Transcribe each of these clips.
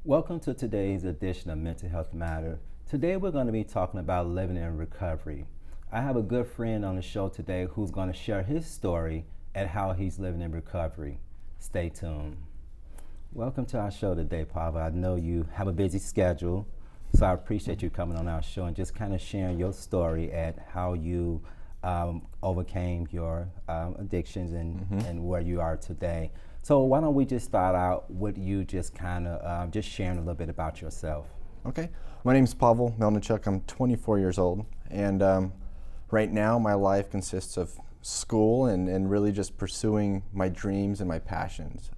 Welcome to today's edition of Mental Health Matter. Today we're going to be talking about living in recovery. I have a good friend on the show today who's going to share his story and how he's living in recovery. Stay tuned. Welcome to our show today, Pavel. I know you have a busy schedule, so I appreciate you coming on our show and just kind of sharing your story at how you overcame your addictions and where you are today. So why don't we just start out with you just kind of just sharing a little bit about yourself. Okay. My name is Pavel Melnichuk. I'm 24 years old. And right now my life consists of school and really just pursuing my dreams and my passions.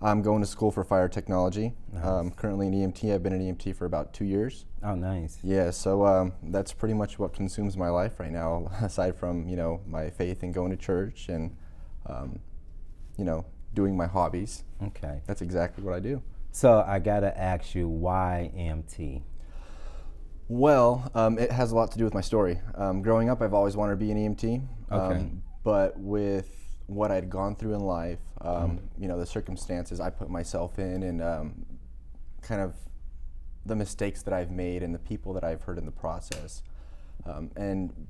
I'm going to school for fire technology. Nice. Currently an EMT. I've been an EMT for about 2 years. Oh, nice. Yeah, so that's pretty much what consumes my life right now, aside from, my faith in going to church and, doing my hobbies. Okay. That's exactly what I do. So I gotta ask you, why EMT? Well, it has a lot to do with my story. Growing up, I've always wanted to be an EMT. Okay. But with what I'd gone through in life, the circumstances I put myself in and kind of the mistakes that I've made and the people that I've hurt in the process. And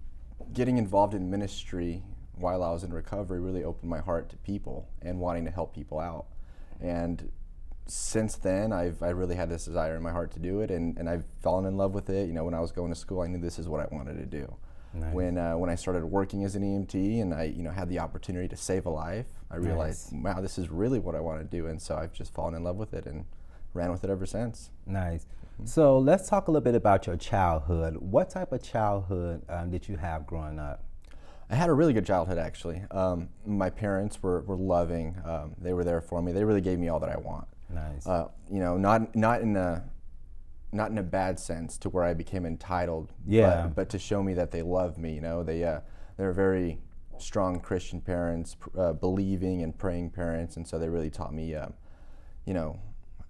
getting involved in ministry while I was in recovery really opened my heart to people and wanting to help people out. And since then, I really had this desire in my heart to do it, and I've fallen in love with it. When I was going to school, I knew this is what I wanted to do. Nice. When I started working as an EMT and I had the opportunity to save a life, I realized, Nice. wow, this is really what I want to do. And so I've just fallen in love with it and ran with it ever since. Nice. So let's talk a little bit about your childhood. What type of childhood did you have growing up? I had a really good childhood, actually. My parents were loving. They were there for me. They really gave me all that I want. Nice. Not in a bad sense to where I became entitled. Yeah. But to show me that they loved me. They're very strong Christian parents, believing and praying parents, and so they really taught me,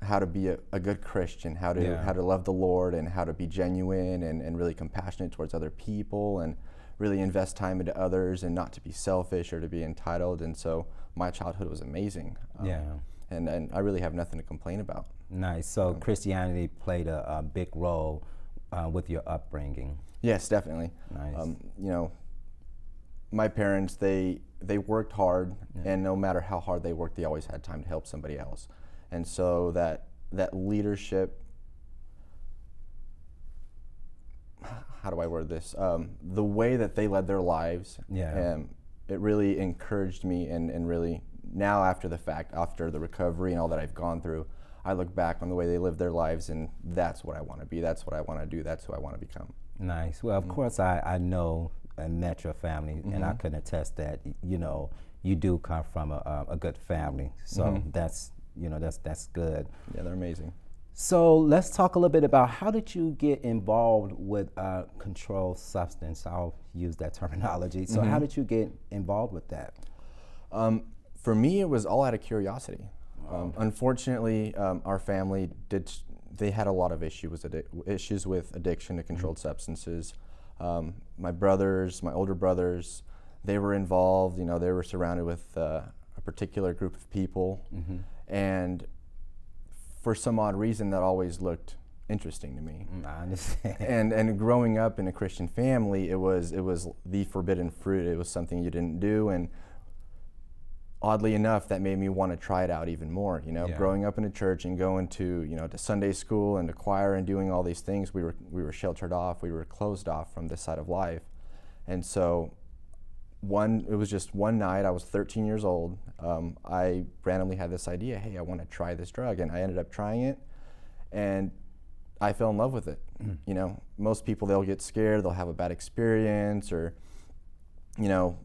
how to be a good Christian, how to love the Lord, and how to be genuine and really compassionate towards other people, and really invest time into others and not to be selfish or to be entitled. And so my childhood was amazing. And I really have nothing to complain about. Nice. So Christianity played a big role with your upbringing. Yes, definitely. Nice. My parents, they worked hard, and no matter how hard they worked, they always had time to help somebody else. And so that leadership, how do I word this? The way that they led their lives, it really encouraged me, and really now after the fact, after the recovery and all that I've gone through, I look back on the way they lived their lives, and that's what I want to be, that's what I want to do, that's who I want to become. Nice. Well, of course, I know and met your family, and I can attest that, you do come from a good family. So that's good. Yeah, they're amazing. So let's talk a little bit about how did you get involved with controlled substance? I'll use that terminology. So how did you get involved with that? For me, it was all out of curiosity. Unfortunately, our family they had a lot of issues with addiction to controlled substances. My older brothers, they were involved. They were surrounded with a particular group of people, and for some odd reason, that always looked interesting to me. I understand. And growing up in a Christian family, it was the forbidden fruit. It was something you didn't do. And oddly enough, that made me want to try it out even more. You know, Yeah. growing up in a church and going to, you know, to Sunday school and to choir and doing all these things, we were sheltered off, we were closed off from this side of life. And so it was just one night, I was 13 years old, I randomly had this idea, hey, I want to try this drug, and I ended up trying it, and I fell in love with it. You know, most people, they'll get scared, they'll have a bad experience, or, you know,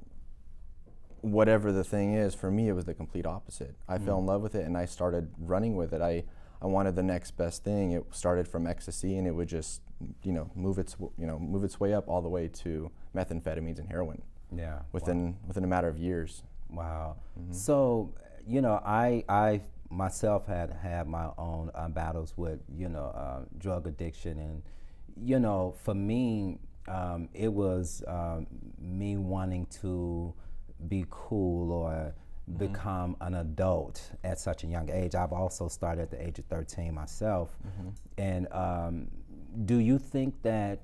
whatever the thing is. For me, it was the complete opposite. I fell in love with it, and I started running with it. I wanted the next best thing. It started from ecstasy, and it would just, you know, move its way up all the way to methamphetamines and heroin. Yeah. Within a matter of years. Wow. So, you know, I myself had my own battles with, you know, drug addiction, and, you know, for me, it was me wanting to be cool or become an adult at such a young age. I've also started at the age of 13 myself. And do you think that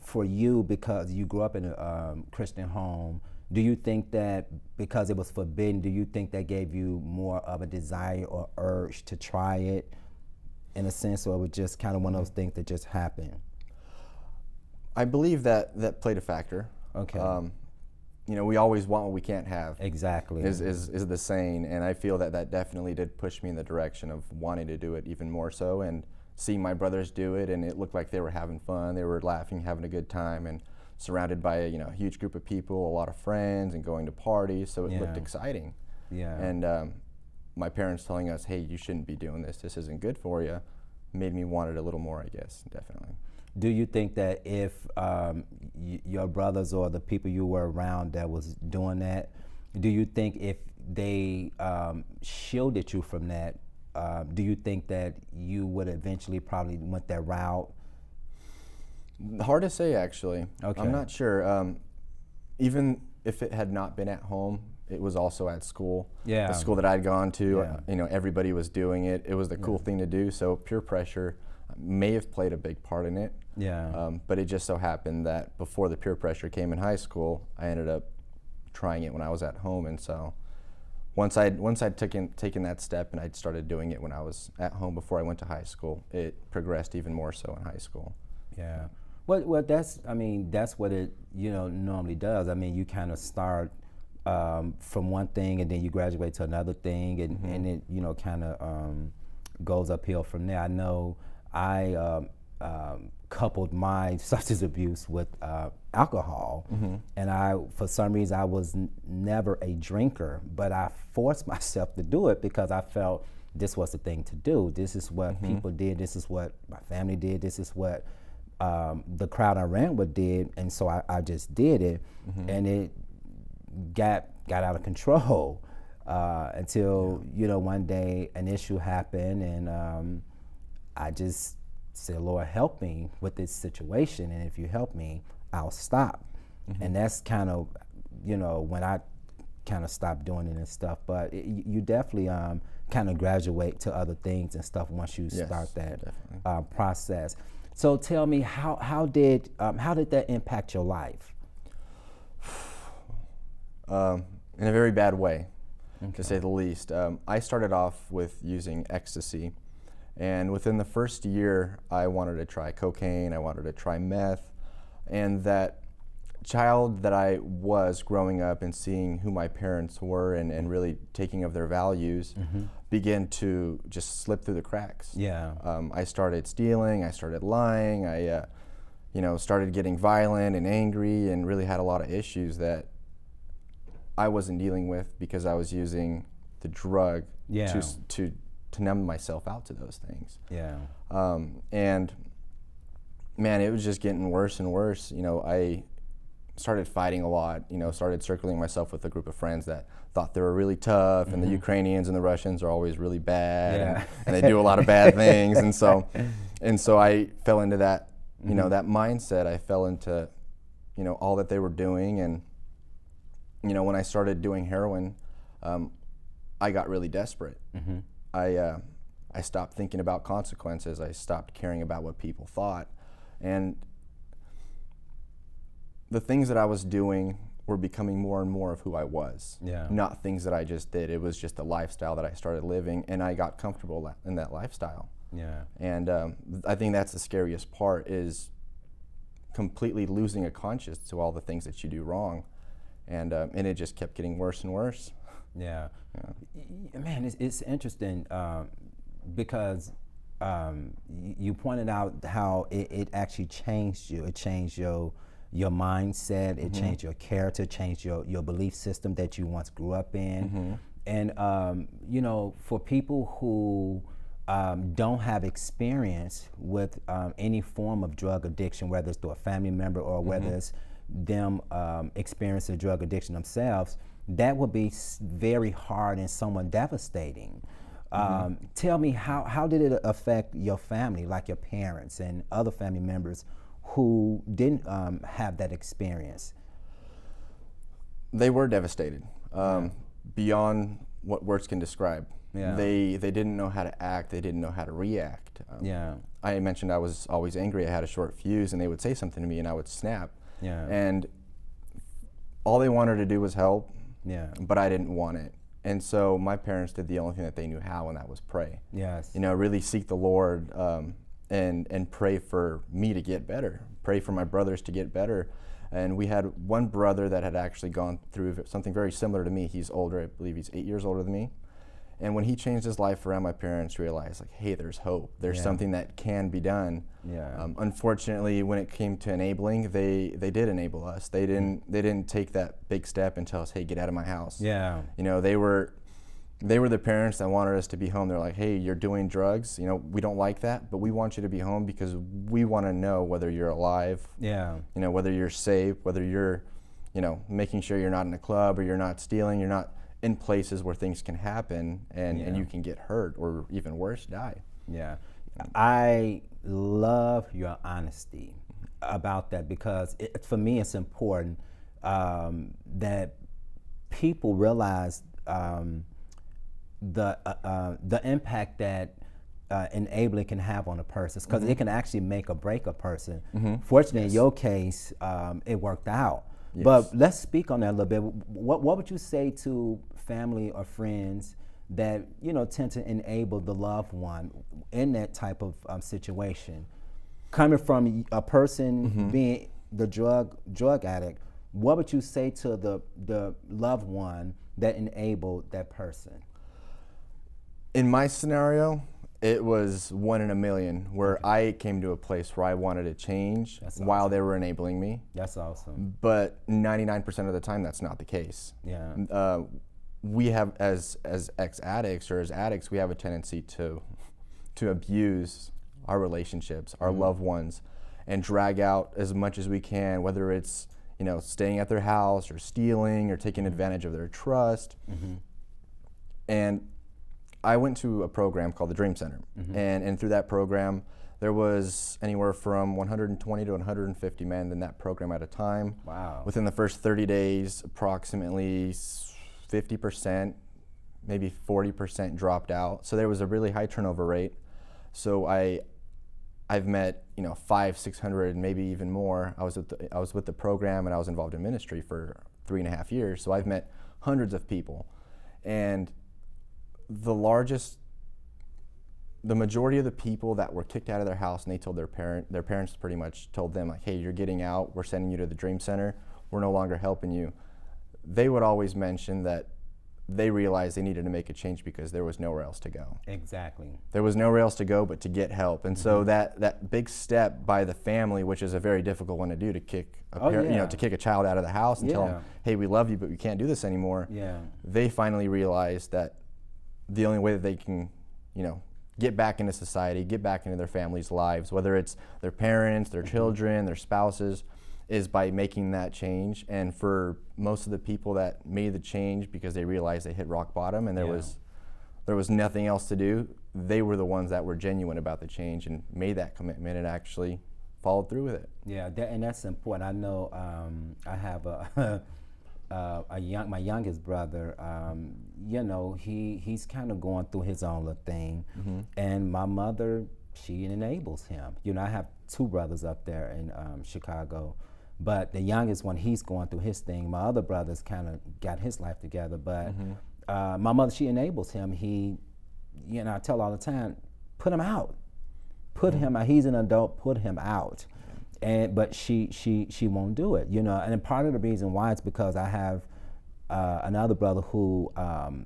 for you, because you grew up in a Christian home, do you think that because it was forbidden, do you think that gave you more of a desire or urge to try it in a sense, or it was just kind of one of those things that just happened? I believe that played a factor. Okay. You know, we always want what we can't have. Exactly. Is the saying, and I feel that definitely did push me in the direction of wanting to do it even more so, and seeing my brothers do it, and it looked like they were having fun, they were laughing, having a good time, and surrounded by a, you know, huge group of people, a lot of friends, and going to parties, so it looked exciting. Yeah. And my parents telling us, hey, you shouldn't be doing this, this isn't good for you, made me want it a little more, I guess, definitely. Do you think that if your brothers or the people you were around that was doing that, do you think if they shielded you from that, do you think that you would eventually probably went that route? Hard to say, actually. Okay. I'm not sure. Even if it had not been at home, it was also at school. Yeah. The school that I'd gone to, Yeah. you know, everybody was doing it. It was the cool thing to do, so peer pressure may have played a big part in it. Yeah. But it just so happened that before the peer pressure came in high school, I ended up trying it when I was at home, and so once I'd taken that step and I'd started doing it when I was at home before I went to high school, it progressed even more so in high school. Yeah. Well, that's what it, you know, normally does. I mean, you kind of start from one thing, and then you graduate to another thing, and it, you know, kind of goes uphill from there. I know I coupled my substance abuse with alcohol, and for some reason, I was never a drinker, but I forced myself to do it because I felt this was the thing to do. This is what people did. This is what my family did. This is what the crowd I ran with did, and so I just did it, and it got out of control until, you know, one day an issue happened, and I just said, Lord, help me with this situation, and if you help me, I'll stop. And that's kind of, you know, when I kind of stopped doing it and stuff. But you definitely kind of graduate to other things and stuff once you start that process. So tell me, how did that impact your life? In a very bad way, to say the least. I started off with using ecstasy, and within the first year, I wanted to try cocaine, I wanted to try meth, and that child that I was growing up and seeing who my parents were and really taking of their values began to just slip through the cracks. Yeah. I started stealing, I started lying, I you know, started getting violent and angry, and really had a lot of issues that I wasn't dealing with because I was using the drug to numb myself out to those things. Yeah. And man, it was just getting worse and worse. You know, I started fighting a lot, you know, started circling myself with a group of friends that thought they were really tough, and the Ukrainians and the Russians are always really bad, and they do a lot of bad things. And so I fell into that, you know, that mindset. I fell into, you know, all that they were doing. And, you know, when I started doing heroin, I got really desperate. I stopped thinking about consequences. I stopped caring about what people thought. And the things that I was doing were becoming more and more of who I was. Yeah. Not things that I just did. It was just a lifestyle that I started living, and I got comfortable in that lifestyle. Yeah. And I think that's the scariest part, is completely losing a conscience to all the things that you do wrong. And it just kept getting worse and worse. Yeah. Man, it's interesting because you pointed out how it actually changed you. It changed your mindset, it changed your character, changed your belief system that you once grew up in. And you know, for people who don't have experience with any form of drug addiction, whether it's through a family member or whether it's them experiencing drug addiction themselves, that would be very hard and somewhat devastating. Tell me, how did it affect your family, like your parents and other family members who didn't have that experience? They were devastated, beyond what words can describe. Yeah. They didn't know how to act. They didn't know how to react. Yeah. I mentioned I was always angry. I had a short fuse, and they would say something to me, and I would snap. Yeah. And all they wanted to do was help. Yeah. But I didn't want it. And so my parents did the only thing that they knew how, and that was pray. Yes. You know, really seek the Lord and pray for me to get better, pray for my brothers to get better. And we had one brother that had actually gone through something very similar to me. He's older, I believe he's 8 years older than me. And when he changed his life around, my parents realized, like, hey, there's hope. There's something that can be done. Yeah. Unfortunately, when it came to enabling, they did enable us. They didn't take that big step and tell us, hey, get out of my house. Yeah. You know, they were the parents that wanted us to be home. They're like, hey, you're doing drugs. You know, we don't like that, but we want you to be home because we want to know whether you're alive. Yeah. You know, whether you're safe, whether you're, you know, making sure you're not in a club or you're not stealing, you're not in places where things can happen and you can get hurt or even worse, die. Yeah. I love your honesty about that because for me it's important that people realize the impact that enabling can have on a person, because it can actually make or break a person. Fortunately, in your case, it worked out. Yes. But let's speak on that a little bit. What would you say to family or friends that, you know, tend to enable the loved one in that type of situation? Coming from a person being the drug addict, what would you say to the loved one that enabled that person? In my scenario, it was 1 in a million where I came to a place where I wanted to change while they were enabling me. That's awesome. But 99% of the time, that's not the case. Yeah. We have, as ex-addicts or as addicts, we have a tendency to abuse our relationships, our loved ones, and drag out as much as we can, whether it's, you know, staying at their house or stealing or taking advantage of their trust. And I went to a program called the Dream Center, and through that program, there was anywhere from 120 to 150 men in that program at a time. Wow. Within Within the first 30 days, approximately 50%, maybe 40% dropped out. So there was a really high turnover rate. So I've met, you know, 500, 600, maybe even more. I was with the program, and I was involved in ministry for 3.5 years. So I've met hundreds of people, and the majority of the people that were kicked out of their house, and they told their parents pretty much told them, like, hey, you're getting out, we're sending you to the Dream Center, we're no longer helping you. They would always mention that they realized they needed to make a change because there was nowhere else to go. Exactly. There was nowhere else to go but to get help. And so that big step by the family, which is a very difficult one to do, to kick to kick a child out of the house and tell them, hey, we love you, but we can't do this anymore. Yeah. They finally realized that the only way that they can, you know, get back into society, get back into their families' lives, whether it's their parents, their children, their spouses, is by making that change. And for most of the people that made the change because they realized they hit rock bottom and there was nothing else to do, they were the ones that were genuine about the change and made that commitment and actually followed through with it. Yeah, and that's important. I know I have my youngest brother, you know, he's kind of going through his own little thing, and my mother, she enables him. You know, I have 2 brothers up there in Chicago, But the youngest one, he's going through his thing. My other brother's kind of got his life together. But my mother, she enables him. I tell all the time, put him out. Put him out. He's an adult. Put him out. But she won't do it. And part of the reason why is because I have another brother who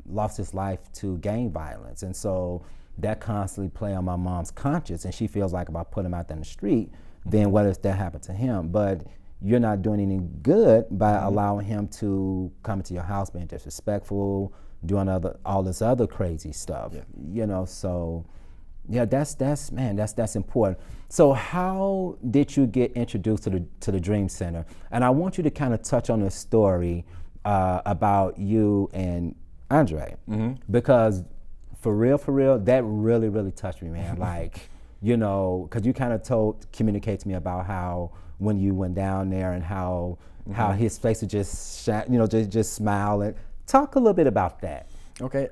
lost his life to gang violence, and so that constantly play on my mom's conscience, and she feels like if I put him out there in the street, then what if that happened to him? But you're not doing any good by allowing him to come into your house being disrespectful, doing all this other crazy stuff. So yeah, that's important. So how did you get introduced to the Dream Center? And I want you to kind of touch on this story about you and Andre, because for real, that really, really touched me, man. Like, because you kind of communicate to me about how when you went down there and how his face would just just smile. And talk a little bit about that. Okay.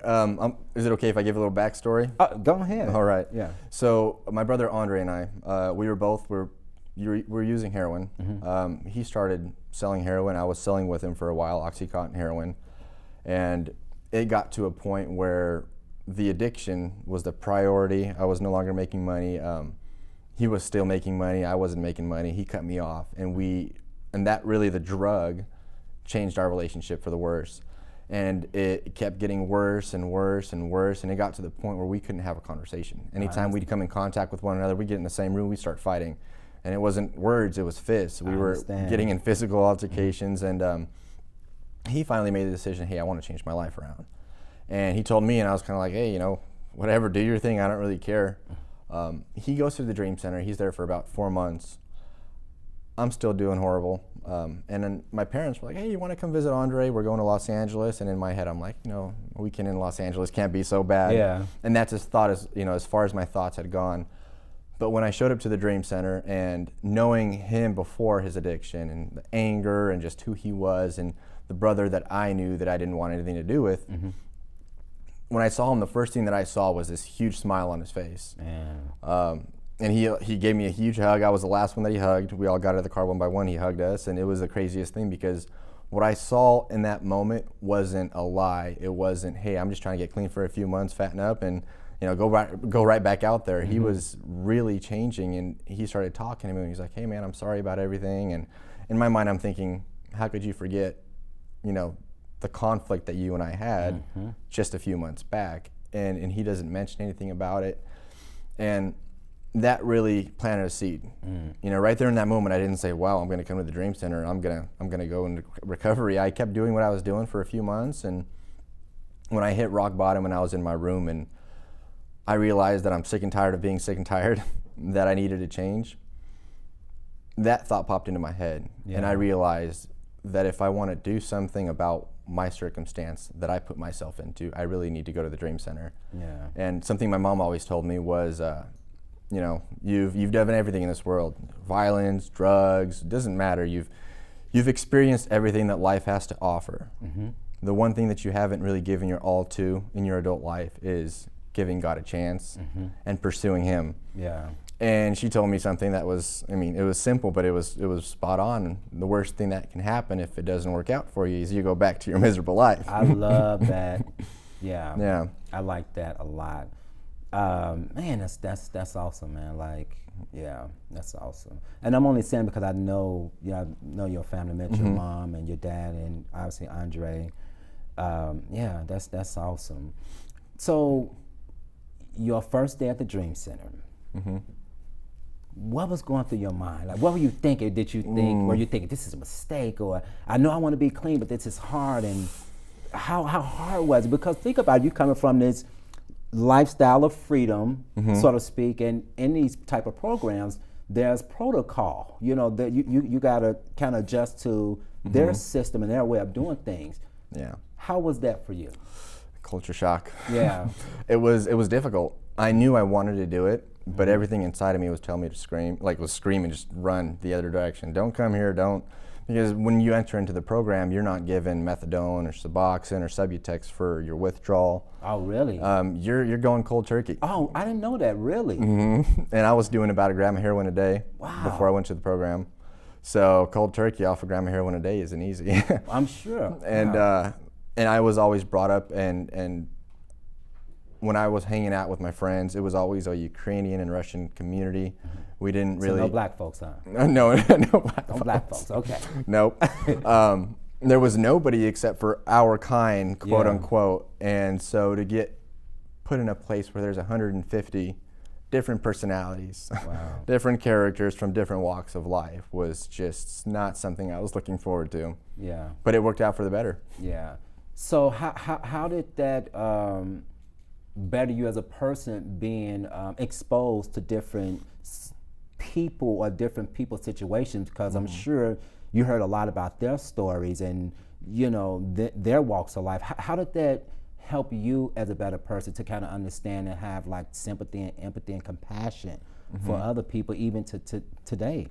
Is it okay if I give a little backstory? Go ahead. All right. Yeah. So my brother Andre and I, we were using heroin. He started selling heroin. I was selling with him for a while, Oxycontin heroin, and it got to a point where the addiction was the priority. I was no longer making money. He was still making money. I wasn't making money. He cut me off, and that really, the drug changed our relationship for the worse. And it kept getting worse and worse and worse, and it got to the point where we couldn't have a conversation. Anytime we'd come in contact with one another, we'd get in the same room, we'd start fighting. And it wasn't words, it was fists. We were getting in physical altercations, and he finally made the decision, hey, I want to change my life around. And he told me, and I was kind of like, hey, whatever, do your thing, I don't really care. He goes to the Dream Center, he's there for about 4 months. I'm still doing horrible. And then my parents were like, hey, you want to come visit Andre? We're going to Los Angeles. And in my head, I'm like, a weekend in Los Angeles can't be so bad. Yeah. And that's as far as my thoughts had gone. But when I showed up to the Dream Center and knowing him before his addiction and the anger and just who he was and the brother that I knew that I didn't want anything to do with, when I saw him, the first thing that I saw was this huge smile on his face. And he gave me a huge hug. I was the last one that he hugged. We all got out of the car one by one. He hugged us, and it was the craziest thing because what I saw in that moment wasn't a lie. It wasn't, hey, I'm just trying to get clean for a few months, fatten up, and go right back out there. He was really changing, and he started talking to me, and he's like, hey, man, I'm sorry about everything. And in my mind, I'm thinking, how could you forget, the conflict that you and I had just a few months back? And he doesn't mention anything about it. And that really planted a seed. Right there in that moment, I didn't say, wow, I'm going to come to the Dream Center. I'm going to go into recovery. I kept doing what I was doing for a few months. And when I hit rock bottom and I was in my room and I realized that I'm sick and tired of being sick and tired, that I needed to change, that thought popped into my head. And I realized that if I want to do something about my circumstance that I put myself into, I really need to go to the Dream Center. And something my mom always told me was, you've done everything in this world, violence, drugs, doesn't matter. You've experienced everything that life has to offer. The one thing that you haven't really given your all to in your adult life is giving God a chance and pursuing Him. And she told me something that was, it was simple, but it was spot on. The worst thing that can happen if it doesn't work out for you is you go back to your miserable life. I love that. Yeah. I like that a lot. Man, that's awesome, man. Like, that's awesome. And I'm only saying because I know your family, met your mom and your dad, and obviously Andre. That's awesome. So, your first day at the Dream Center. What was going through your mind? Like, what were you thinking? Were you thinking this is a mistake, or I know I want to be clean, but this is hard? And how hard was it? Because think about it, you coming from this lifestyle of freedom, so to speak, and in these type of programs, there's protocol. That you gotta kind of adjust to their system and their way of doing things. How was that for you? Culture shock. Yeah. It was difficult. I knew I wanted to do it, but everything inside of me was telling me to scream, just run the other direction. Don't come here, don't. Because when you enter into the program, you're not given methadone or Suboxone or Subutex for your withdrawal. Oh, really? You're going cold turkey. Oh, I didn't know that, really. And I was doing about a gram of heroin a day before I went to the program. So cold turkey off a gram of heroin a day isn't easy. I'm sure. And Wow. and I was always brought up, and when I was hanging out with my friends, it was always a Ukrainian and Russian community. We didn't So really no black folks, huh? no black No black folks. Okay. Nope. There was nobody except for our kind, quote Yeah. unquote. And so to get put in a place where there's 150 different personalities, Wow. different characters from different walks of life was just not something I was looking forward to. Yeah. But it worked out for the better. Yeah. So how did that better you as a person being exposed to different people or different people's situations? Because I'm sure you heard a lot about their stories and their walks of life. How did that help you as a better person to kind of understand and have like sympathy and empathy and compassion for other people even to today?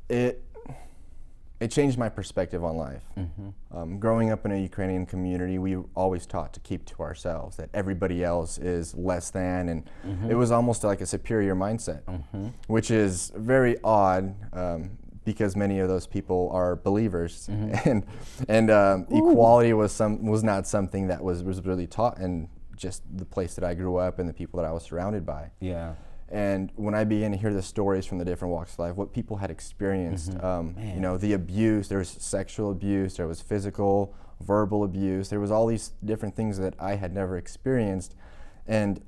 It changed my perspective on life. Growing up in a Ukrainian community, we were always taught to keep to ourselves, that everybody else is less than, and it was almost like a superior mindset, which is very odd because many of those people are believers, and equality was not something that was really taught in just the place that I grew up and the people that I was surrounded by. Yeah. And when I began to hear the stories from the different walks of life, what people had experienced, the abuse, there was sexual abuse, there was physical, verbal abuse, there was all these different things that I had never experienced. And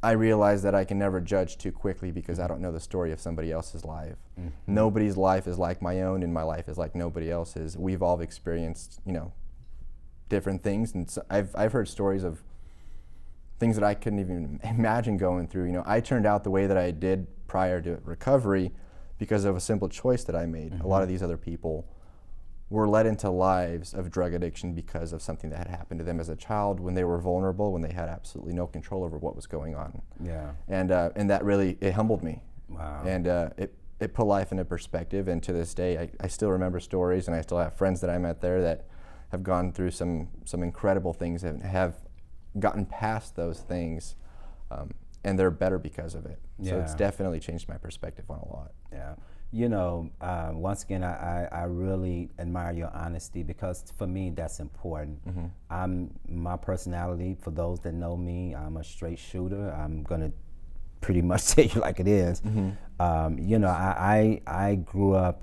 I realized that I can never judge too quickly because I don't know the story of somebody else's life. Nobody's life is like my own, and my life is like nobody else's. We've all experienced, different things. And so I've heard stories of things that I couldn't even imagine going through. I turned out the way that I did prior to recovery because of a simple choice that I made. A lot of these other people were led into lives of drug addiction because of something that had happened to them as a child when they were vulnerable, when they had absolutely no control over what was going on. Yeah. And that really, it humbled me. Wow. And it put life into perspective. And to this day, I still remember stories, and I still have friends that I met there that have gone through some incredible things and have gotten past those things, and they're better because of it. So it's definitely changed my perspective on a lot. Yeah. Once again, I really admire your honesty because for me, that's important. My personality, for those that know me, I'm a straight shooter. I'm going to pretty much tell you like it is. I grew up,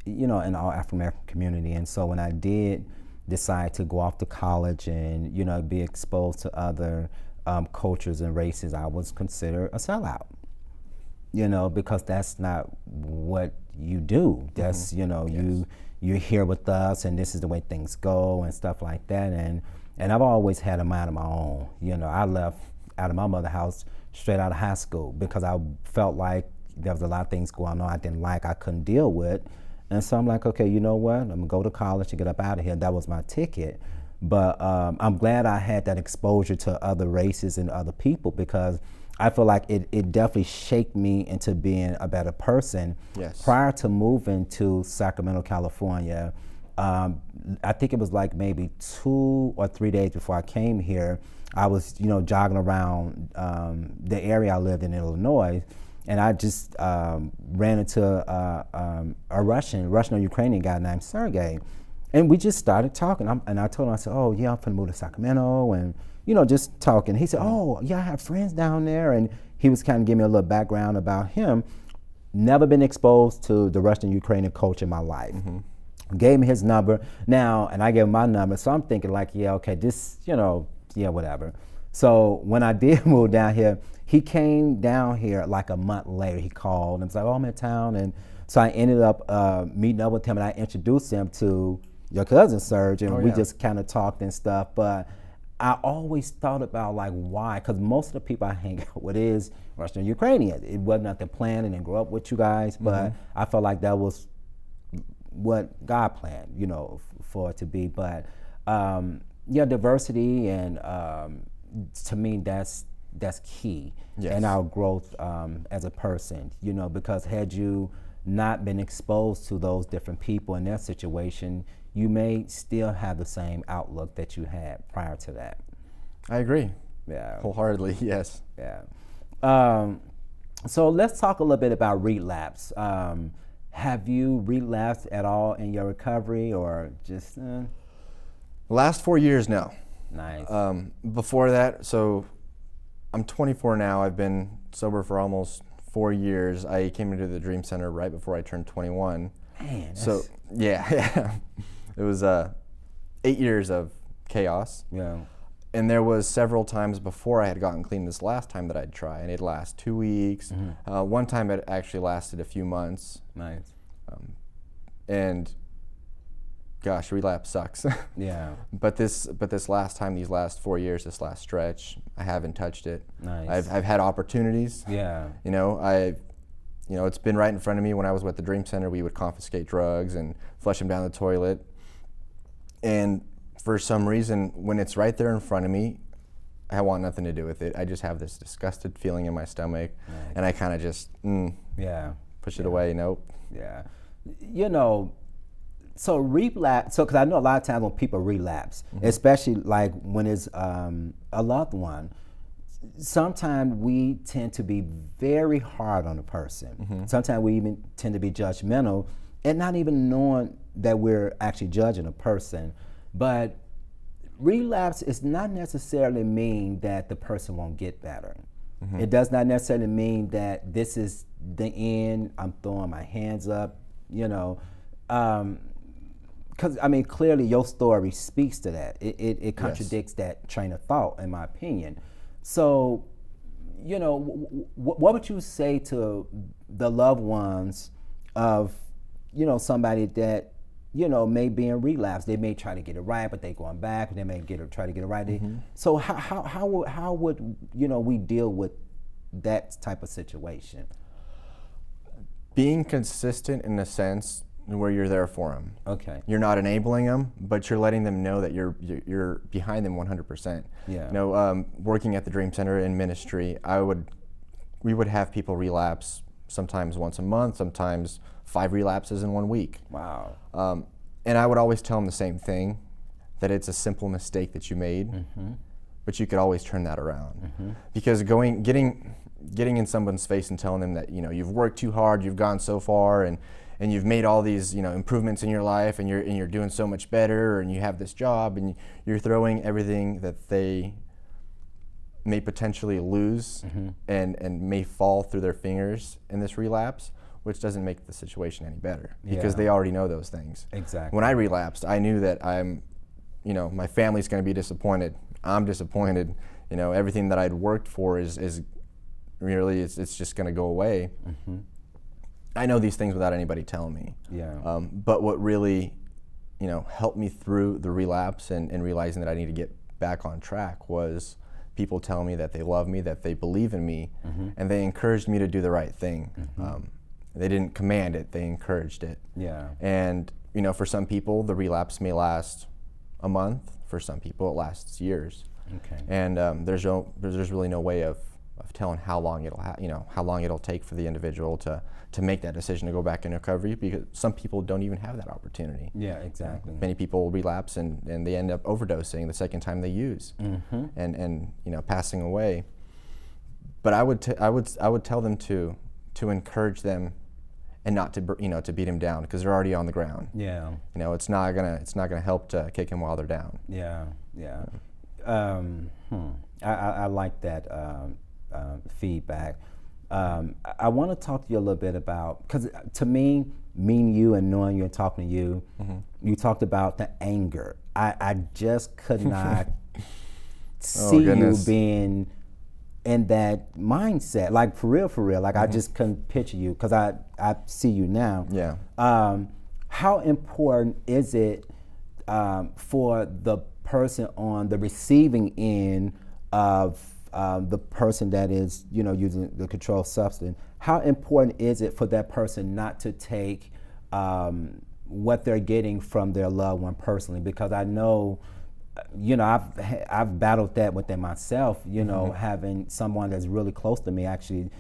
in all African American community. And so when I did decide to go off to college and, be exposed to other cultures and races, I was considered a sellout. Because that's not what you do. That's, you're here with us and this is the way things go and stuff like that. And I've always had a mind of my own. I left out of my mother's house straight out of high school because I felt like there was a lot of things going on I didn't like, I couldn't deal with. And so I'm like, okay, you know what? I'm gonna go to college and get up out of here. That was my ticket. But I'm glad I had that exposure to other races and other people because I feel like it definitely shaped me into being a better person. Yes. Prior to moving to Sacramento, California, I think it was like maybe 2 or 3 days before I came here, I was, jogging around the area I lived in Illinois, and I just ran into a Russian or Ukrainian guy named Sergey. And we just started talking. And I told him, I said, oh, yeah, I'm finna move to Sacramento. And, just talking. He said, oh, yeah, I have friends down there. And he was kind of giving me a little background about him. Never been exposed to the Russian Ukrainian culture in my life. Gave me his number. Now, and I gave him my number. So I'm thinking like, yeah, okay, this, whatever. So when I did move down here, he came down here like a month later. He called and was like, oh, I'm in town. And so I ended up meeting up with him, and I introduced him to your cousin, Serge, and we just kind of talked and stuff. But I always thought about like why, because most of the people I hang out with is Russian and Ukrainian. It wasn't nothing planned and then grew up with you guys, but I felt like that was what God planned, for it to be. But diversity and to me that's key in our growth as a person, because had you not been exposed to those different people in their situation, you may still have the same outlook that you had prior to that. I agree. Yeah. Wholeheartedly, yes. Yeah. So let's talk a little bit about relapse. Have you relapsed at all in your recovery, or just Last 4 years, no. nice? Before that, so I'm 24 now. I've been sober for almost 4 years. I came into the Dream Center right before I turned 21. Man, So yeah, it was 8 years of chaos. yeah, And there was several times before I had gotten clean this last time that I'd try, and it'd last 2 weeks. One time it actually lasted a few months. nice. And gosh, relapse sucks. Yeah, But this last time, these last 4 years, this last stretch, I haven't touched it. nice. I've had opportunities. Yeah, It's been right in front of me. When I was with the Dream Center, we would confiscate drugs and flush them down the toilet. And for some reason, when it's right there in front of me, I want nothing to do with it. I just have this disgusted feeling in my stomach, nice. and I kind of just Yeah, push it away. Nope. yeah. So relapse. So, because I know a lot of times when people relapse, especially like when it's a loved one, sometimes we tend to be very hard on a person. Sometimes we even tend to be judgmental, and not even knowing that we're actually judging a person. But relapse is not necessarily mean that the person won't get better. It does not necessarily mean that this is the end. I'm throwing my hands up. Because I mean, clearly your story speaks to that. It contradicts that train of thought, in my opinion. So, what would you say to the loved ones of, somebody that, may be in relapse? They may try to get it right, but they going back. They may try to get it right. So how would we deal with that type of situation? Being consistent in the sense where you're there for them. Okay. You're not enabling them, but you're letting them know that you're behind them 100%. Yeah. Working at the Dream Center in ministry, we would have people relapse sometimes once a month, sometimes 5 relapses in 1 week. Wow. And I would always tell them the same thing, that it's a simple mistake that you made, but you could always turn that around. Because getting in someone's face and telling them that you've worked too hard, you've gone so far, and you've made all these improvements in your life, and you're doing so much better, and you have this job, and you're throwing everything that they may potentially lose and may fall through their fingers in this relapse, which doesn't make the situation any better because they already know those things. Exactly. When I relapsed, I knew that my family's going to be disappointed. I'm disappointed. Everything that I'd worked for is really it's just going to go away. I know these things without anybody telling me. Yeah. But what really, helped me through the relapse and realizing that I need to get back on track was people telling me that they love me, that they believe in me, and they encouraged me to do the right thing. They didn't command it; they encouraged it. Yeah. And for some people, the relapse may last a month. For some people, it lasts years. Okay. And there's really no way of telling how long it'll take for the individual to make that decision to go back in recovery, because some people don't even have that opportunity. Yeah, exactly. Many people relapse and they end up overdosing the second time they use, and passing away. But I would tell them to encourage them and not to beat them down, because they're already on the ground. Yeah. It's not gonna help to kick them while they're down. Yeah. Yeah. I like that feedback. I want to talk to you a little bit about, because to me, meeting you and knowing you and talking to you, you talked about the anger. I just could not see you being in that mindset, like for real. Like I just couldn't picture you, because I see you now. Yeah. How important is it for the person on the receiving end of the person that is, using the controlled substance? How important is it for that person not to take what they're getting from their loved one personally? Because I know, I've battled that within myself. Having someone that's really close to me. Actually,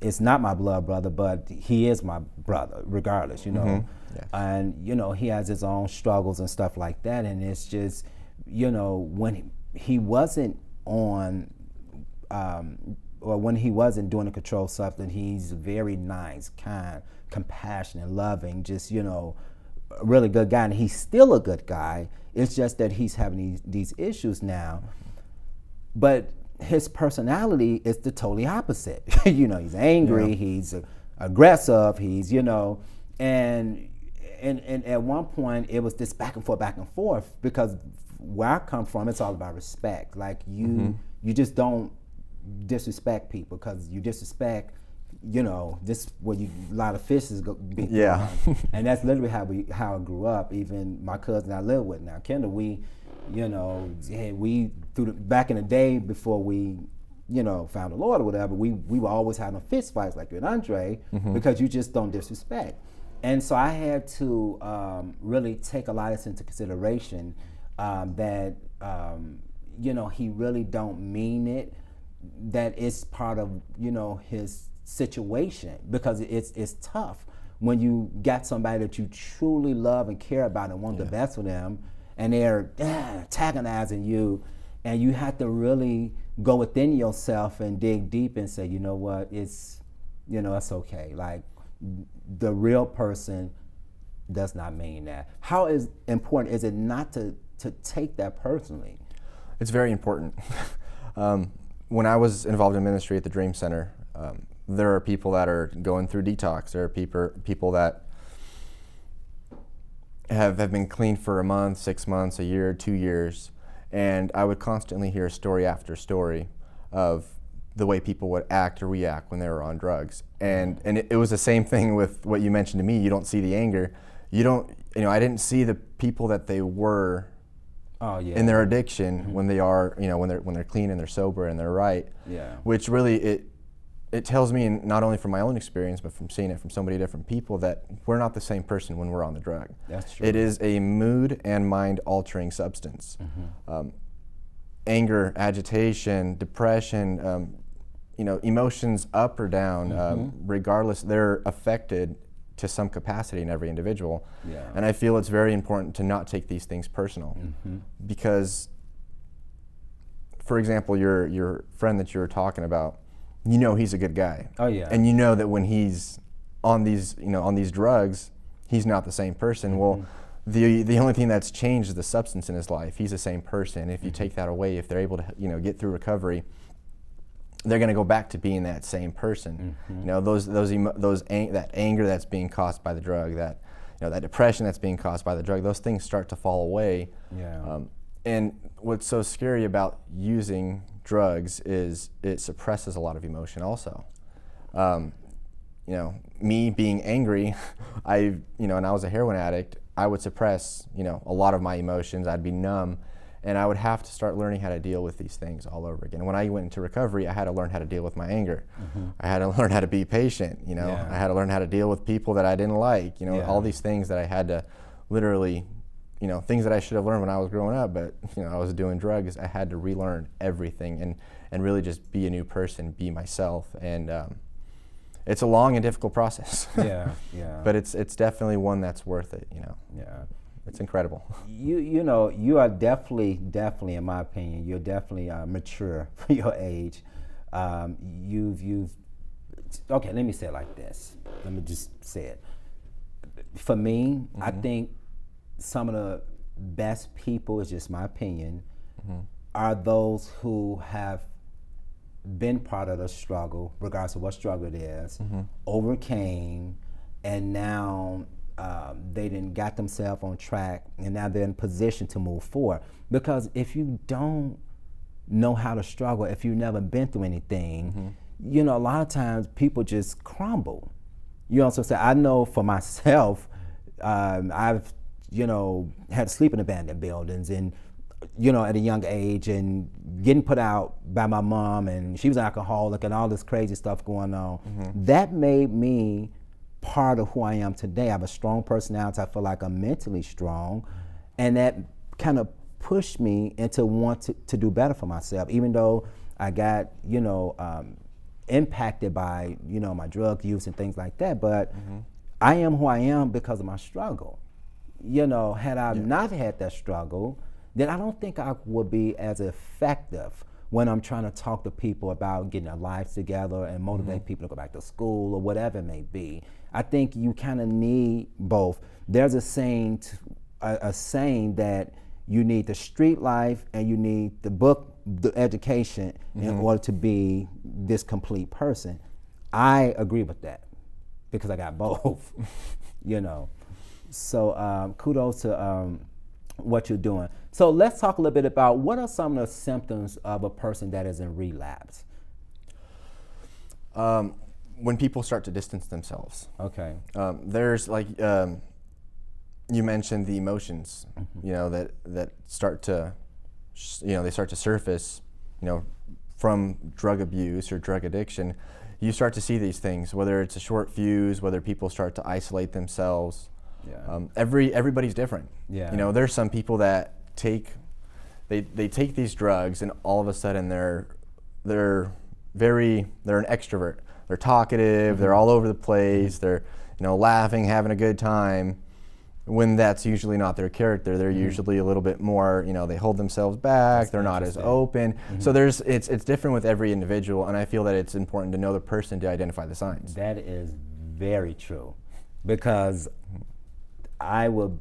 it's not my blood brother, but he is my brother, regardless. Yes. And he has his own struggles and stuff like that. And it's just, when he wasn't on or when he wasn't doing a controlled substance, he's very nice, kind, compassionate, loving, just, you know, a really good guy. And he's still a good guy. It's just that he's having these issues now. But his personality is the totally opposite. You know, he's angry, he's aggressive, he's, you know, and at one point it was this back and forth, because where I come from, it's all about respect. Like you just don't disrespect people, because you disrespect, you know, this where a lot of fishes go be thrown. And that's literally how I grew up. Even my cousin I live with now, Kendall, we, you know, back in the day before we, you know, found the Lord or whatever, we were always having fist fights like you and Andre, because you just don't disrespect. And so I had to really take a lot of this into consideration, that you know, he really don't mean it, that it's part of, you know, his situation, because it's tough when you got somebody that you truly love and care about and want the best for them, and they're antagonizing you, and you have to really go within yourself and dig deep and say, you know what, it's, you know, it's okay. Like, the real person does not mean that. How important is it not to take that personally? It's very important. When I was involved in ministry at the Dream Center, there are people that are going through detox. There are people that have been clean for a month, 6 months, a year, 2 years, and I would constantly hear story after story of the way people would act or react when they were on drugs. And it was the same thing with what you mentioned to me. You don't see the anger. You don't, you know, I didn't see the people that they were in their addiction when they are, you know, when they're clean and they're sober and they're right. Yeah. Which really, it tells me, not only from my own experience, but from seeing it from so many different people, that we're not the same person when we're on the drug. That's true. It is a mood and mind altering substance. Anger, agitation, depression, you know, emotions up or down, regardless, they're affected to some capacity in every individual. Yeah. And I feel it's very important to not take these things personal, because, for example, your friend that you were talking about, you know he's a good guy. Oh yeah. And you know that when he's on these, you know, on these drugs, he's not the same person. Well, the only thing that's changed is the substance in his life. He's the same person. If you take that away, if they're able to, you know, get through recovery, they're going to go back to being that same person. You know, that anger that's being caused by the drug, that, you know, that depression that's being caused by the drug, those things start to fall away. Yeah. And what's so scary about using drugs is it suppresses a lot of emotion also. You know, me being angry, you know, and I was a heroin addict, I would suppress, you know, a lot of my emotions. I'd be numb, and I would have to start learning how to deal with these things all over again. When I went into recovery, I had to learn how to deal with my anger. I had to learn how to be patient, you know. I had to learn how to deal with people that I didn't like, you know, all these things that I had to literally, you know, things that I should have learned when I was growing up, but, you know, I was doing drugs. I had to relearn everything and really just be a new person, be myself. And it's a long and difficult process. But it's definitely one that's worth it, you know. It's incredible. You know, you are definitely, in my opinion, you're definitely mature for your age. You've okay, let me say it like this. Let me just say it. For me, I think some of the best people, it's just my opinion, are those who have been part of the struggle, regardless of what struggle it is, overcame, and now they didn't got themselves on track, and now they're in position to move forward. Because if you don't know how to struggle, if you've never been through anything, you know, a lot of times people just crumble. You know what I'm saying? I know for myself, I've, you know, had to sleep in abandoned buildings, and, you know, at a young age, and getting put out by my mom, and she was an alcoholic, and all this crazy stuff going on. That made me part of who I am today. I have a strong personality. I feel like I'm mentally strong, and that kind of pushed me into want to do better for myself, even though I got, you know, impacted by, you know, my drug use and things like that. But I am who I am because of my struggle. You know, had I not had that struggle, then I don't think I would be as effective when I'm trying to talk to people about getting their lives together and motivate people to go back to school or whatever it may be. I think you kind of need both. There's a saying that you need the street life and you need the education in order to be this complete person. I agree with that because I got both, you know. So kudos to what you're doing. So let's talk a little bit about what are some of the symptoms of a person that is in relapse. When people start to distance themselves. Okay. There's like you mentioned the emotions, you know, that start to, they start to surface, you know, from drug abuse or drug addiction. You start to see these things, whether it's a short fuse, whether people start to isolate themselves. Yeah. Everybody's different. Yeah. You know, there's some people that take these drugs and all of a sudden they're an extrovert. They're talkative. They're all over the place. They're, you know, laughing, having a good time. When that's usually not their character. They're usually a little bit more, you know, they hold themselves back. They're not as open. So it's different with every individual, and I feel that it's important to know the person to identify the signs. That is very true, because when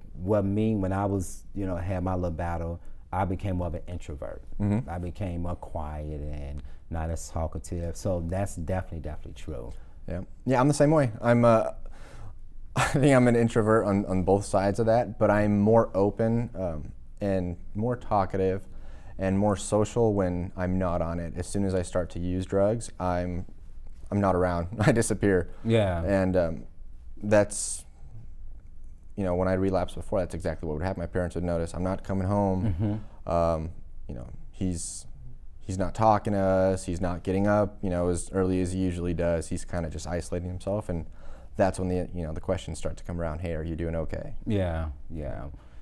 I was, you know, had my little battle, I became more of an introvert. I became more quiet and not as talkative. So that's definitely true. Yeah, I'm the same way. I think I'm an introvert on both sides of that, but I'm more open and more talkative and more social when I'm not on it. As soon as I start to use drugs, I'm not around. I disappear. Yeah. And that's, you know, when I relapsed before, that's exactly what would happen. My parents would notice I'm not coming home. You know, he's not talking to us. He's not getting up, you know, as early as he usually does. He's kind of just isolating himself, and that's when the questions start to come around. Hey, are you doing okay? Yeah.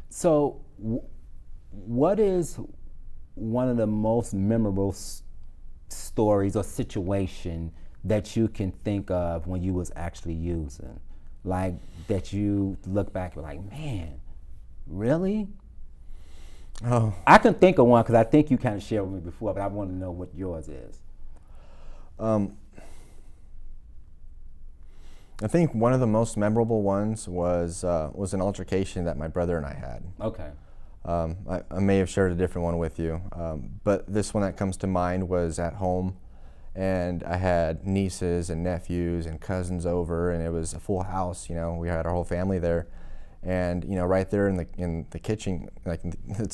So, what is one of the most memorable stories or situation that you can think of when you was actually using, like that you look back and like, man, really? Oh, I can think of one because I think you kind of shared with me before, but I want to know what yours is. I think one of the most memorable ones was an altercation that my brother and I had. Okay. I may have shared a different one with you, but this one that comes to mind was at home, and I had nieces and nephews and cousins over, and it was a full house. You know, we had our whole family there, and you know, right there in the kitchen, like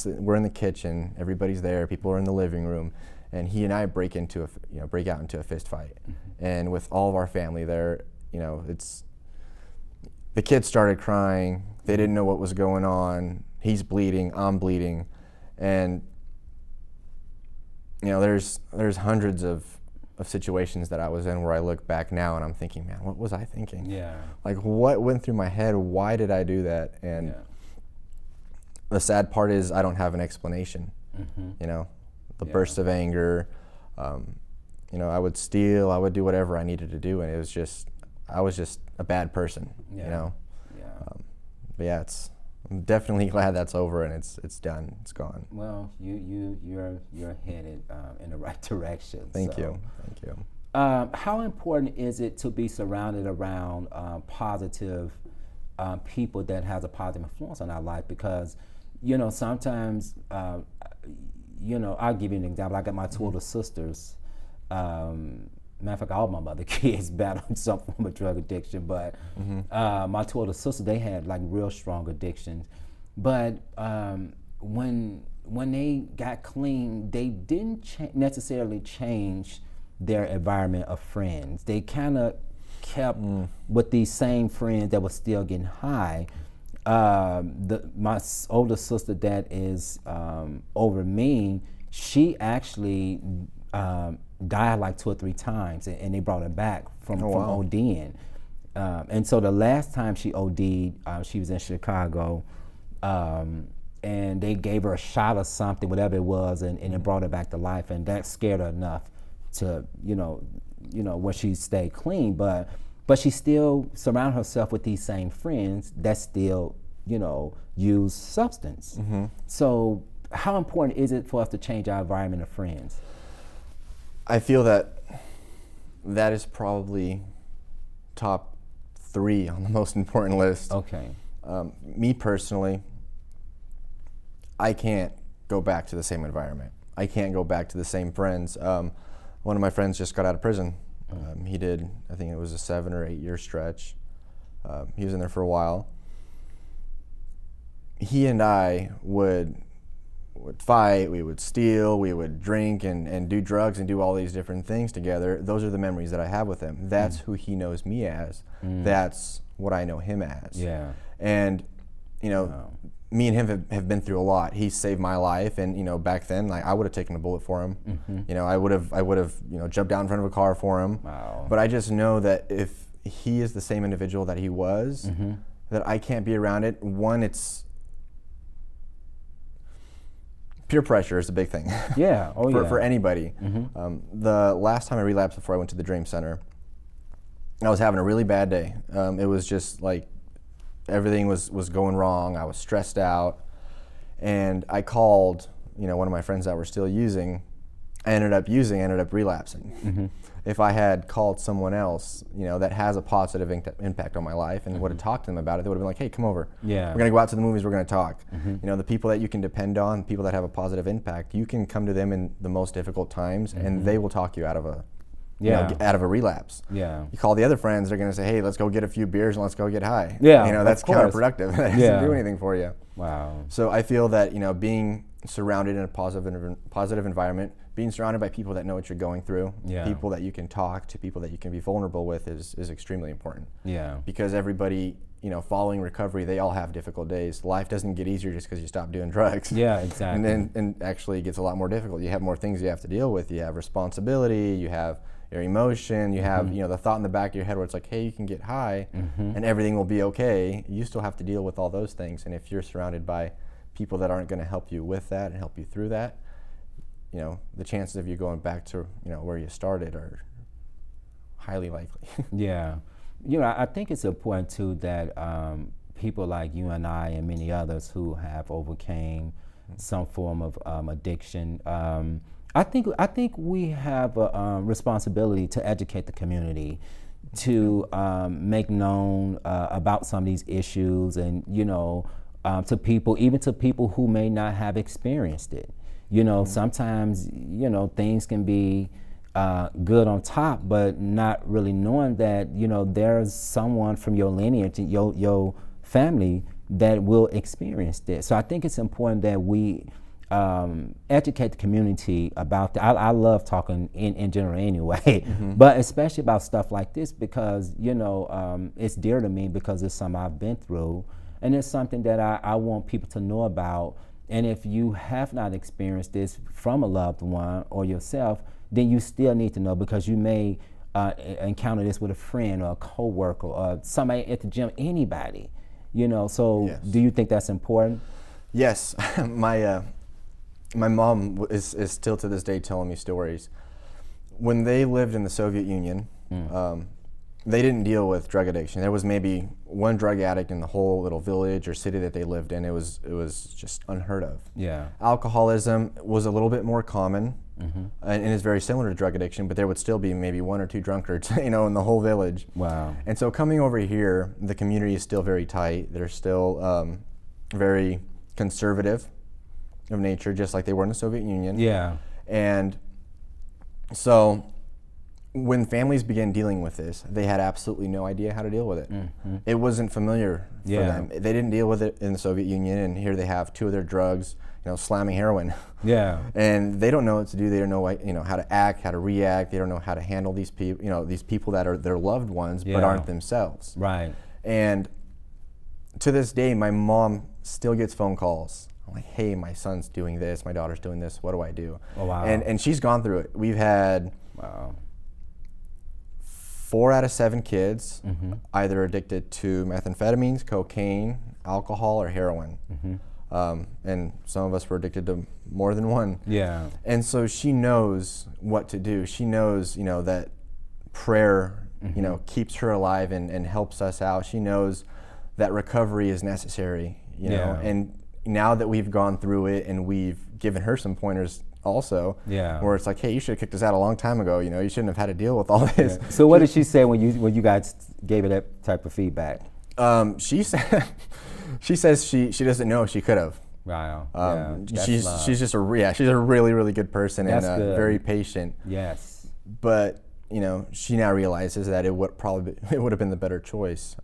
we're in the kitchen, everybody's there, people are in the living room, and he and I break out into a fist fight, and with all of our family there. You know, the kids started crying. They didn't know what was going on. He's bleeding, I'm bleeding. And, you know, there's hundreds of situations that I was in where I look back now and I'm thinking, man, what was I thinking? Yeah. Like, what went through my head? Why did I do that? And the sad part is I don't have an explanation. You know, the bursts of anger. You know, I would steal, I would do whatever I needed to do, and it was just, I was just a bad person, you know. But yeah, I'm definitely glad that's over and it's done. It's gone. Well, you're headed in the right direction. Thank you. How important is it to be surrounded around positive people that has a positive influence on our life? Because, you know, sometimes, you know, I'll give you an example. I got my two older sisters. Matter of fact, all my mother kids battled some form of drug addiction, but my two older sisters, they had like real strong addictions. But when they got clean, they didn't necessarily change their environment of friends. They kind of kept with these same friends that were still getting high. My older sister that is over me, she actually died like 2 or 3 times, and they brought her back from ODing. And so the last time she OD'd, she was in Chicago, and they gave her a shot or something, whatever it was, and it brought her back to life, and that scared her enough to, you know, where she stayed clean, but she still surrounded herself with these same friends that still, you know, use substance. So how important is it for us to change our environment of friends? I feel that is probably top 3 on the most important list. Okay. Me personally, I can't go back to the same environment. I can't go back to the same friends. One of my friends just got out of prison. He did, I think it was a 7 or 8 year stretch. He was in there for a while. He and I would fight, we would steal, we would drink and do drugs and do all these different things together. Those are the memories that I have with him. That's who he knows me as. That's what I know him as. Yeah. And, Wow. me and him have been through a lot. He saved my life, and back then, like, I would have taken a bullet for him. I would have jumped down in front of a car for him. Wow. But I just know that if he is the same individual that he was, that I can't be around it. One, it's peer pressure is a big thing. Yeah. Oh, yeah. For anybody. The last time I relapsed before I went to the Dream Center, I was having a really bad day. It was just like everything was going wrong. I was stressed out, and I called one of my friends that were still using. I ended up relapsing. If I had called someone else, that has a positive impact on my life and would have talked to them about it, they would have been like, hey, come over. Yeah. We're going to go out to the movies, we're going to talk. The people that you can depend on, people that have a positive impact, you can come to them in the most difficult times and they will talk you out of a relapse. Yeah. You call the other friends, they're going to say, hey, let's go get a few beers and let's go get high. Yeah, That's of course. counterproductive. That doesn't do anything for you. Wow. So I feel that, being surrounded in a positive environment, being surrounded by people that know what you're going through, people that you can talk to, people that you can be vulnerable with is extremely important. Yeah. Because everybody, following recovery, they all have difficult days. Life doesn't get easier just because you stop doing drugs. Yeah, exactly. And actually it gets a lot more difficult. You have more things you have to deal with. You have responsibility, you have your emotion, you have the thought in the back of your head where it's like, hey, you can get high and everything will be okay. You still have to deal with all those things. And if you're surrounded by people that aren't going to help you with that and help you through that, the chances of you going back to where you started are highly likely. Yeah. I think it's important too that people like you and I and many others who have overcame some form of addiction, I think we have a responsibility to educate the community, to make known about some of these issues, and to people who may not have experienced it. Sometimes things can be good on top, but not really knowing that there's someone from your lineage, your family, that will experience this. So I think it's important that we educate the community about that. I love talking in general anyway, but especially about stuff like this because it's dear to me because it's something I've been through, and it's something that I want people to know about. And if you have not experienced this from a loved one or yourself, then you still need to know, because you may encounter this with a friend or a coworker or somebody at the gym, anybody. So Yes. Do you think that's important? Yes. My mom is still to this day telling me stories. When they lived in the Soviet Union, they didn't deal with drug addiction. There was maybe one drug addict in the whole little village or city that they lived in. It was just unheard of. Yeah. Alcoholism was a little bit more common, and is very similar to drug addiction, but there would still be maybe 1 or 2 drunkards, in the whole village. Wow. And so coming over here, the community is still very tight. They're still very conservative of nature, just like they were in the Soviet Union. Yeah. And so when families began dealing with this, they had absolutely no idea how to deal with it. It wasn't familiar for them. They didn't deal with it in the Soviet Union, and here they have 2 of their drugs, slamming heroin. Yeah. And they don't know what to do. They don't know, how to act, how to react. They don't know how to handle these people, these people that are their loved ones but aren't themselves. Right. And to this day, my mom still gets phone calls. I'm like, hey, my son's doing this, my daughter's doing this, what do I do? Oh, wow. And she's gone through it. We've had 4 out of 7 kids either addicted to methamphetamines, cocaine, alcohol, or heroin. And some of us were addicted to more than one. Yeah. And so she knows what to do. She knows, that prayer, keeps her alive and helps us out. She knows that recovery is necessary, know. And now that we've gone through it and we've given her some pointers also. Yeah. Where it's like, hey, you should have kicked us out a long time ago. You know, you shouldn't have had to deal with all this. Yeah. So what did she say when you guys gave her that type of feedback? She said, she says she doesn't know if she could have. Wow. She's just she's a really, really good person. That's and good. Very patient. Yes. But you know, she now realizes that it would have been the better choice,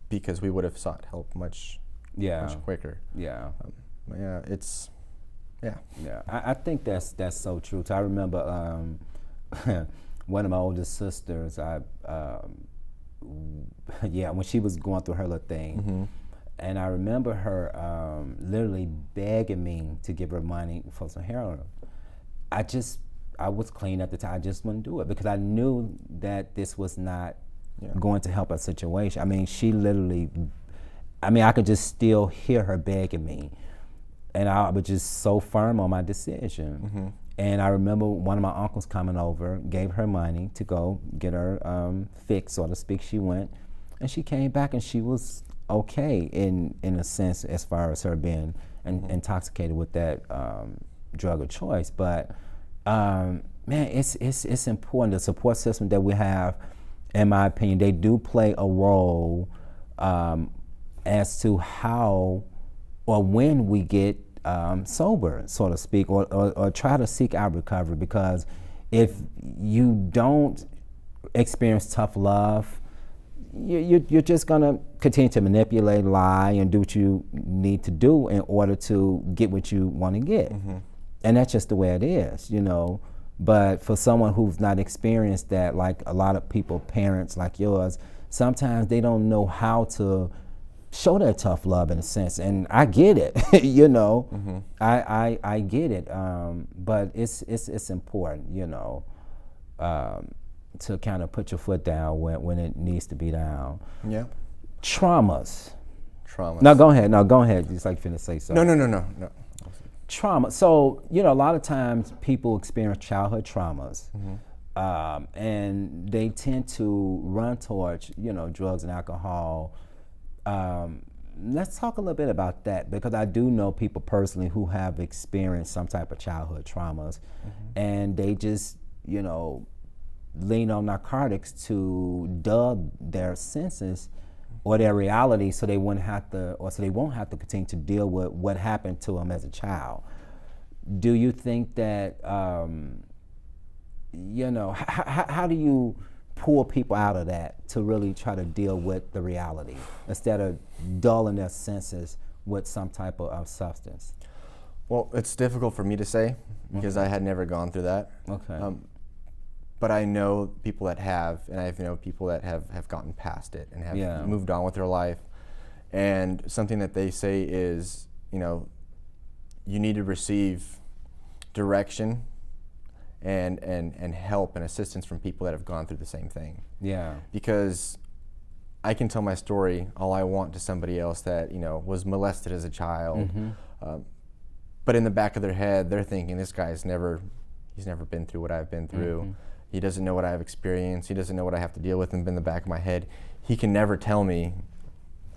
because we would have sought help much quicker. Yeah. Yeah. I think that's so true. So I remember one of my oldest sisters. When she was going through her little thing. Mm-hmm. And I remember her literally begging me to give her money for some heroin. I was clean at the time. I just wouldn't do it because I knew that this was not going to help her situation. I mean, she literally, I could just still hear her begging me. And I was just so firm on my decision. Mm-hmm. And I remember one of my uncles coming over, gave her money to go get her fixed, so to speak. She went, and she came back, and she was okay in a sense as far as her being intoxicated with that drug of choice. But man, it's important. The support system that we have, in my opinion, they do play a role as to how or when we get sober, so to speak, or try to seek out recovery. Because if you don't experience tough love, you're just gonna continue to manipulate, lie, and do what you need to do in order to get what you want to get. Mm-hmm. And that's just the way it is, you know. But for someone who's not experienced that, like a lot of people, parents like yours, sometimes they don't know how to show that tough love in a sense. And I get it, you know. Mm-hmm. I get it. But it's important, you know. To kind of put your foot down when it needs to be down. Yeah. Traumas. Traumas. No, go ahead. Just like finna say something. No. Trauma. So, you know, a lot of times people experience childhood traumas, and they tend to run towards, you know, drugs and alcohol. Let's talk a little bit about that, because I do know people personally who have experienced some type of childhood traumas, and they just, you know, lean on narcotics to dull their senses or their reality, so they won't have to continue to deal with what happened to them as a child. Do you think that, you know, how do you pull people out of that to really try to deal with the reality instead of dulling their senses with some type of substance? Well, it's difficult for me to say because I had never gone through that. Okay. But I know people that have, and I know people that have gotten past it and have moved on with their life. And something that they say is, you know, you need to receive direction and help and assistance from people that have gone through the same thing. Yeah. Because I can tell my story all I want to somebody else that, you know, was molested as a child. But in the back of their head, they're thinking, this guy's never been through what I've been through. He doesn't know what I've experienced. He doesn't know what I have to deal with in the back of my head. He can never tell me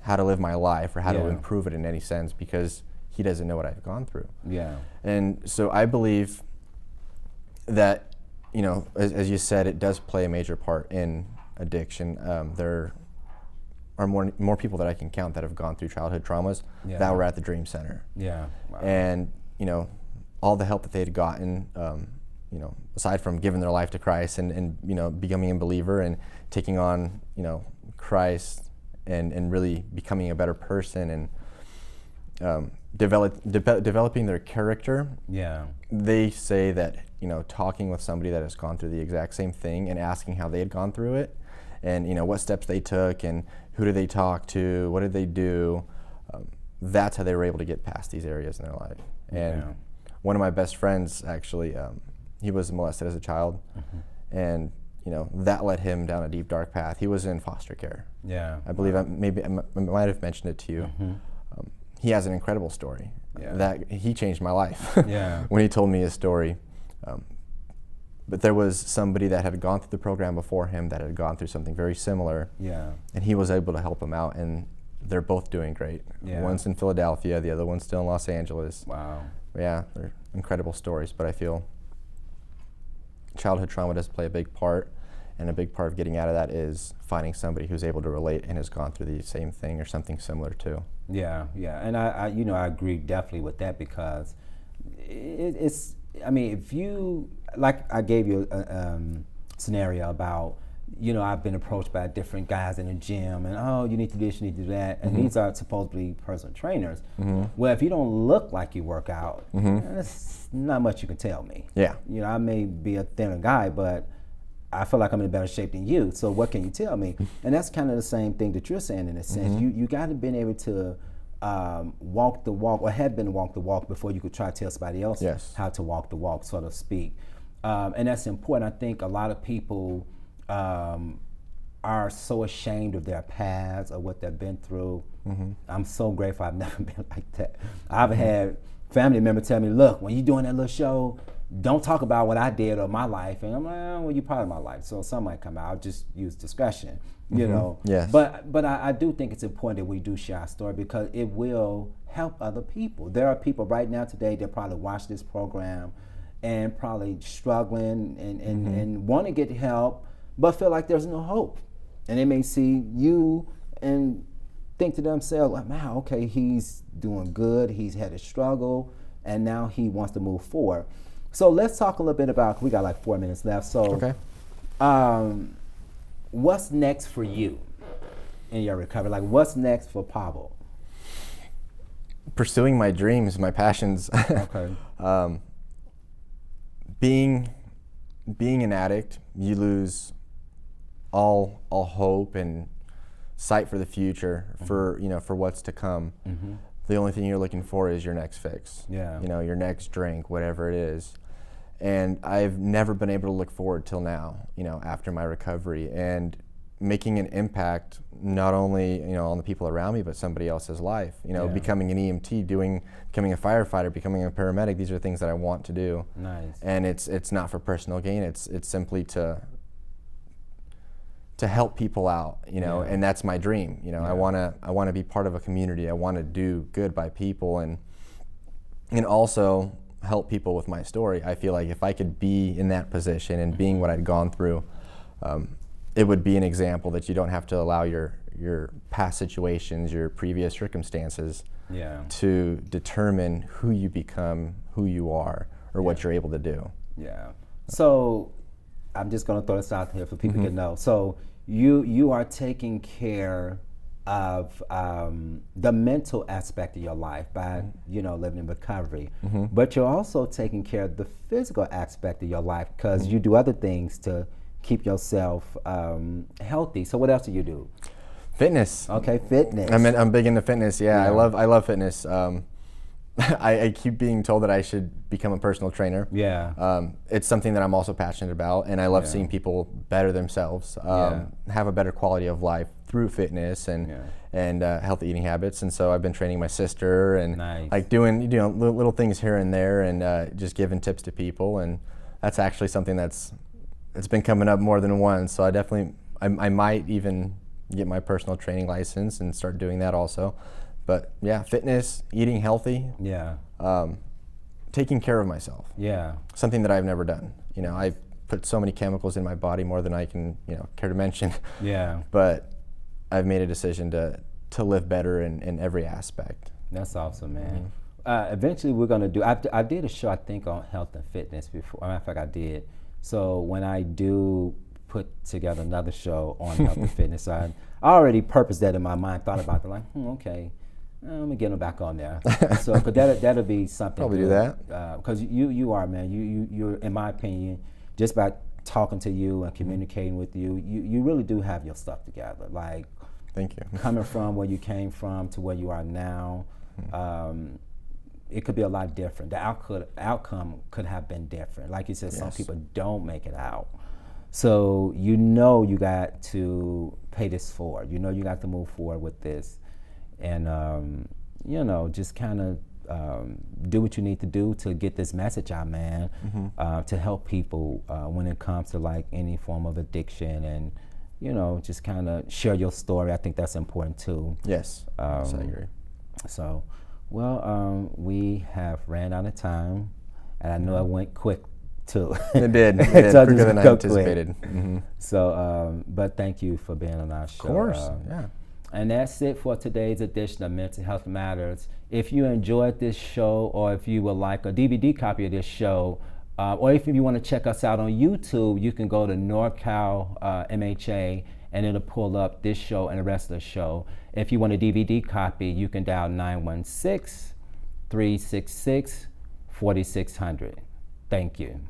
how to live my life or how to improve it in any sense because he doesn't know what I've gone through. Yeah. And so I believe that, you know, as you said, it does play a major part in addiction. There are more people that I can count that have gone through childhood traumas that were at the Dream Center. Yeah. Wow. And, you know, all the help that they had gotten, you know, aside from giving their life to Christ and you know, becoming a believer and taking on, you know, Christ and really becoming a better person and developing their character. Yeah. They say that, you know, talking with somebody that has gone through the exact same thing and asking how they had gone through it and, you know, what steps they took and who did they talk to, what did they do, that's how they were able to get past these areas in their life. And one of my best friends actually, he was molested as a child, and you know that led him down a deep dark path. He was in foster care. Yeah, I believe I might have mentioned it to you. He has an incredible story. That he changed my life. When he told me his story. But there was somebody that had gone through the program before him that had gone through something very similar. Yeah, and he was able to help him out, and they're both doing great. One's in Philadelphia, the other one's still in Los Angeles. Wow. yeah, they're incredible stories. But I feel childhood trauma does play a big part, and a big part of getting out of that is finding somebody who's able to relate and has gone through the same thing or something similar too. Yeah, yeah, and I you know, I agree definitely with that because it's. I mean, if you like, I gave you a scenario about, you know, I've been approached by different guys in the gym, and oh, you need to do this, you need to do that, and these are supposed to be personal trainers. Well, if you don't look like you work out, there's not much you can tell me. Yeah. You know, I may be a thinner guy, but I feel like I'm in better shape than you. So what can you tell me? And that's kind of the same thing that you're saying in a sense. You got to been able to walk the walk, or had been walk the walk before you could try to tell somebody else how to walk the walk, so to speak. And that's important. I think a lot of people are so ashamed of their past or what they've been through. I'm so grateful I've never been like that. I've had family members tell me, look, when you're doing that little show, don't talk about what I did or my life. And I'm like, oh, well, you're part of my life. So some might come out. I'll just use discretion, you know. Yes. But I do think it's important that we do share our story because it will help other people. There are people right now today that probably watch this program and probably struggling and want to get help, but feel like there's no hope. And they may see you and think to themselves, like, wow, okay, he's doing good. He's had a struggle, and now he wants to move forward. So let's talk a little bit about, we got like 4 minutes left. So what's next for you in your recovery? Like, what's next for Pavel? Pursuing my dreams, my passions. Okay. Being an addict, you lose all hope and sight for the future, for what's to come. The only thing you're looking for is your next fix. Yeah. You know, your next drink, whatever it is. And I've never been able to look forward till now, you know, after my recovery, and making an impact not only, you know, on the people around me, but somebody else's life. You know, becoming an EMT, becoming a firefighter, becoming a paramedic. These are things that I want to do. Nice. And it's not for personal gain. It's simply to help people out, you know, and that's my dream. You know, I wanna be part of a community. I want to do good by people, and also help people with my story. I feel like if I could be in that position and being what I'd gone through, it would be an example that you don't have to allow your past situations, your previous circumstances, to determine who you become, who you are, or what you're able to do. Yeah. So I'm just going to throw this out here for people to know. So you are taking care of the mental aspect of your life by living in recovery, but you're also taking care of the physical aspect of your life because you do other things to keep yourself healthy. So what else do you do? Fitness. Okay, fitness. I'm big into fitness. Yeah. I love fitness. I keep being told that I should become a personal trainer. Yeah. It's something that I'm also passionate about, and I love seeing people better themselves, have a better quality of life through fitness and healthy eating habits. And so I've been training my sister and like doing little things here and there, and just giving tips to people. And that's actually something it's been coming up more than once. So I might even get my personal training license and start doing that also. But yeah, fitness, eating healthy, taking care of myself. Yeah. Something that I've never done. You know, I put so many chemicals in my body, more than I can, care to mention. Yeah. But I've made a decision to live better in every aspect. That's awesome, man. Eventually we're gonna do, I did a show, I think, on health and fitness before. Matter of fact, I did. So when I do put together another show on health and fitness, I already purposed that in my mind, thought about it, like, okay. I'm gonna get them back on there. So, cause that'll be something. Probably do that. Cause you are, man. You're, in my opinion, just by talking to you and communicating with you, you really do have your stuff together. Like, thank you. Coming from where you came from to where you are now, it could be a lot different. The outcome could have been different. Like you said, some people don't make it out. So you got to pay this forward. You got to move forward with this. And, just kind of do what you need to do to get this message out, man, to help people when it comes to like any form of addiction, and, just kind of share your story. I think that's important too. Yes, I agree. So, Well, we have ran out of time, and I know it went quick too. It did. It did. So Quicker just than I go quick. anticipated. Mm-hmm. So, but thank you for being on our show. Of course. Yeah. And that's it for today's edition of Mental Health Matters. If you enjoyed this show, or if you would like a DVD copy of this show, or if you want to check us out on YouTube, you can go to NorCal MHA, and it'll pull up this show and the rest of the show. If you want a DVD copy, you can dial 916-366-4600. Thank you.